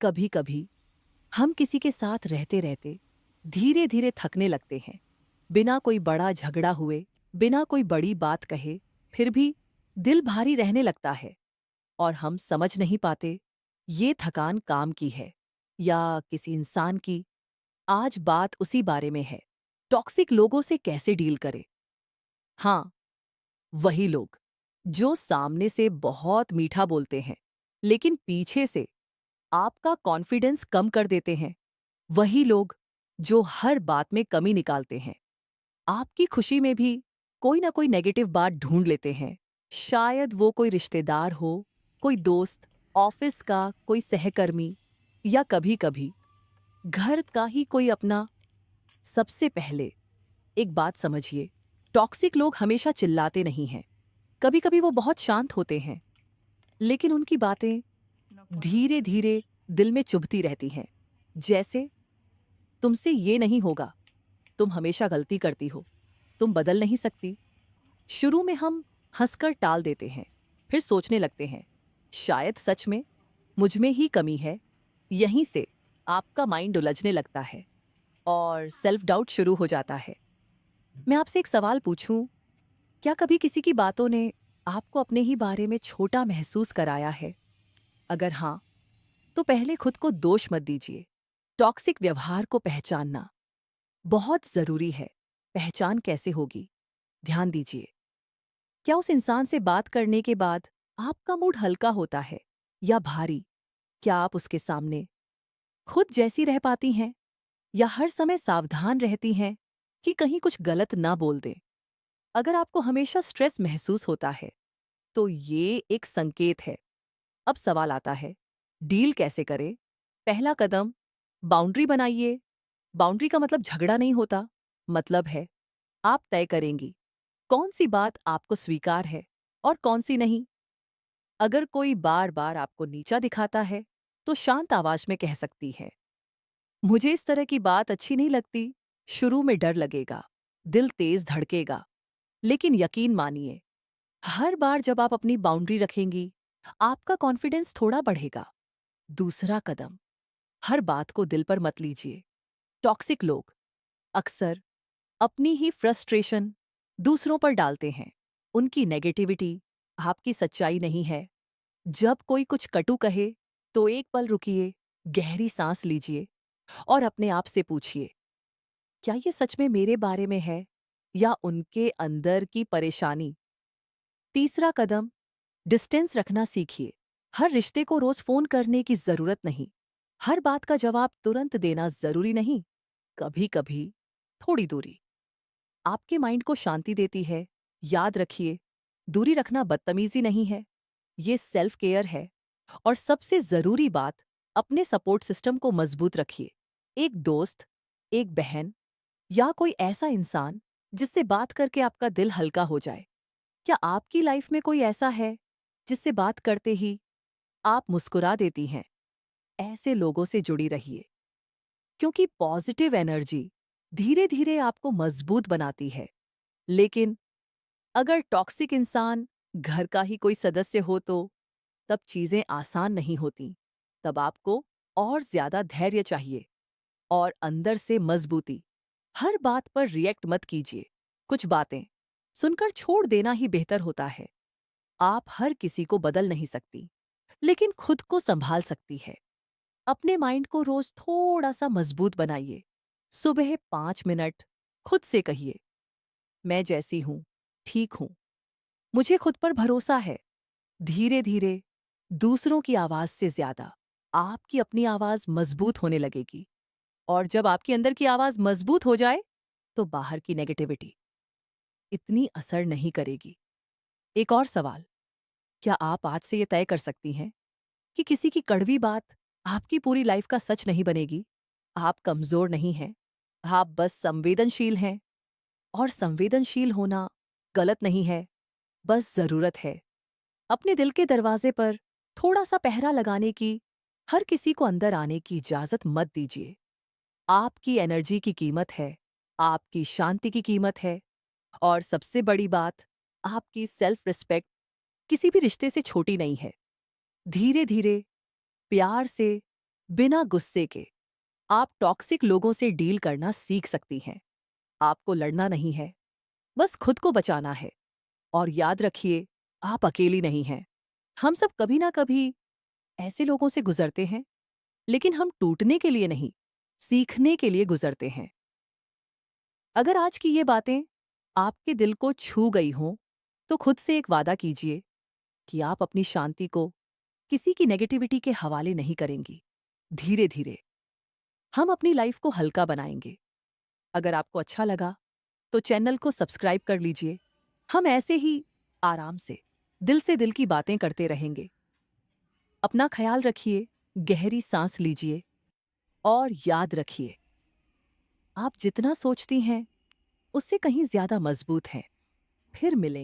कभी कभी हम किसी के साथ रहते रहते धीरे धीरे थकने लगते हैं। बिना कोई बड़ा झगड़ा हुए, बिना कोई बड़ी बात कहे, फिर भी दिल भारी रहने लगता है। और हम समझ नहीं पाते ये थकान काम की है या किसी इंसान की। आज बात उसी बारे में है, टॉक्सिक लोगों से कैसे डील करें। हाँ, वही लोग जो सामने से बहुत मीठा बोलते हैं लेकिन पीछे से आपका कॉन्फिडेंस कम कर देते हैं। वही लोग जो हर बात में कमी निकालते हैं। आपकी खुशी में भी कोई ना कोई नेगेटिव बात ढूंढ लेते हैं। शायद वो कोई रिश्तेदार हो, कोई दोस्त, ऑफिस का कोई सहकर्मी, या कभी कभी घर का ही कोई अपना। सबसे पहले एक बात समझिए, टॉक्सिक लोग हमेशा चिल्लाते नहीं हैं। कभी कभी वो बहुत शांत होते हैं, लेकिन उनकी बातें धीरे धीरे दिल में चुभती रहती हैं। जैसे, तुमसे ये नहीं होगा, तुम हमेशा गलती करती हो, तुम बदल नहीं सकती। शुरू में हम हंसकर टाल देते हैं, फिर सोचने लगते हैं शायद सच में मुझ में ही कमी है। यहीं से आपका माइंड उलझने लगता है और सेल्फ डाउट शुरू हो जाता है। मैं आपसे एक सवाल पूछूं, क्या कभी किसी की बातों ने आपको अपने ही बारे में छोटा महसूस कराया है? अगर हाँ, तो पहले खुद को दोष मत दीजिए। टॉक्सिक व्यवहार को पहचानना बहुत जरूरी है। पहचान कैसे होगी? ध्यान दीजिए, क्या उस इंसान से बात करने के बाद आपका मूड हल्का होता है या भारी? क्या आप उसके सामने खुद जैसी रह पाती हैं या हर समय सावधान रहती हैं कि कहीं कुछ गलत ना बोल दें? अगर आपको हमेशा स्ट्रेस महसूस होता है, तो ये एक संकेत है। अब सवाल आता है, डील कैसे करें? पहला कदम, बाउंड्री बनाइए। बाउंड्री का मतलब झगड़ा नहीं होता। मतलब है, आप तय करेंगी कौन सी बात आपको स्वीकार है और कौन सी नहीं। अगर कोई बार बार आपको नीचा दिखाता है, तो शांत आवाज में कह सकती है, मुझे इस तरह की बात अच्छी नहीं लगती। शुरू में डर लगेगा, दिल तेज धड़केगा, लेकिन यकीन मानिए, हर बार जब आप अपनी बाउंड्री रखेंगी, आपका कॉन्फिडेंस थोड़ा बढ़ेगा। दूसरा कदम, हर बात को दिल पर मत लीजिए। टॉक्सिक लोग अक्सर अपनी ही फ्रस्ट्रेशन दूसरों पर डालते हैं। उनकी नेगेटिविटी आपकी सच्चाई नहीं है। जब कोई कुछ कटु कहे, तो एक पल रुकिए, गहरी सांस लीजिए और अपने आप से पूछिए, क्या ये सच में मेरे बारे में है या उनके अंदर की परेशानी? तीसरा कदम, डिस्टेंस रखना सीखिए। हर रिश्ते को रोज फोन करने की जरूरत नहीं। हर बात का जवाब तुरंत देना जरूरी नहीं। कभी कभी थोड़ी दूरी आपके माइंड को शांति देती है। याद रखिए, दूरी रखना बदतमीजी नहीं है, ये सेल्फ केयर है। और सबसे जरूरी बात, अपने सपोर्ट सिस्टम को मजबूत रखिए। एक दोस्त, एक बहन, या कोई ऐसा इंसान जिससे बात करके आपका दिल हल्का हो जाए। क्या आपकी लाइफ में कोई ऐसा है जिससे बात करते ही आप मुस्कुरा देती हैं? ऐसे लोगों से जुड़ी रहिए, क्योंकि पॉजिटिव एनर्जी धीरे धीरे आपको मजबूत बनाती है। लेकिन अगर टॉक्सिक इंसान घर का ही कोई सदस्य हो, तो तब चीजें आसान नहीं होती। तब आपको और ज्यादा धैर्य चाहिए और अंदर से मजबूती। हर बात पर रिएक्ट मत कीजिए। कुछ बातें सुनकर छोड़ देना ही बेहतर होता है। आप हर किसी को बदल नहीं सकती, लेकिन खुद को संभाल सकती है। अपने माइंड को रोज थोड़ा सा मजबूत बनाइए। सुबह 5 मिनट खुद से कहिए, मैं जैसी हूं ठीक हूं, मुझे खुद पर भरोसा है। धीरे धीरे दूसरों की आवाज से ज्यादा आपकी अपनी आवाज मजबूत होने लगेगी। और जब आपके अंदर की आवाज मजबूत हो जाए, तो बाहर की नेगेटिविटी इतनी असर नहीं करेगी। एक और सवाल, क्या आप आज से ये तय कर सकती हैं कि किसी की कड़वी बात आपकी पूरी लाइफ का सच नहीं बनेगी? आप कमजोर नहीं हैं, आप बस संवेदनशील हैं। और संवेदनशील होना गलत नहीं है, बस जरूरत है। अपने दिल के दरवाजे पर थोड़ा सा पहरा लगाने की। हर किसी को अंदर आने की इजाजत मत दीजिए। आपकी एनर्जी की कीमत है, आपकी शांति की कीमत है, और सबसे बड़ी बात, आपकी सेल्फ रिस्पेक्ट किसी भी रिश्ते से छोटी नहीं है। धीरे धीरे, प्यार से बिना गुस्से के आप टॉक्सिक लोगों से डील करना सीख सकती हैं। आपको लड़ना नहीं है, बस खुद को बचाना है। और याद रखिए, आप अकेली नहीं हैं। हम सब कभी ना कभी ऐसे लोगों से गुजरते हैं, लेकिन हम टूटने के लिए नहीं, सीखने के लिए गुजरते हैं। अगर आज की ये बातें आपके दिल को छू गई हों, तो खुद से एक वादा कीजिए कि आप अपनी शांति को किसी की नेगेटिविटी के हवाले नहीं करेंगी। धीरे धीरे हम अपनी लाइफ को हल्का बनाएंगे। अगर आपको अच्छा लगा तो चैनल को सब्सक्राइब कर लीजिए। हम ऐसे ही आराम से दिल की बातें करते रहेंगे। अपना ख्याल रखिए, गहरी सांस लीजिए और याद रखिए, आप जितना सोचती हैं उससे कहीं ज्यादा मजबूत हैं। फिर मिलेंगे।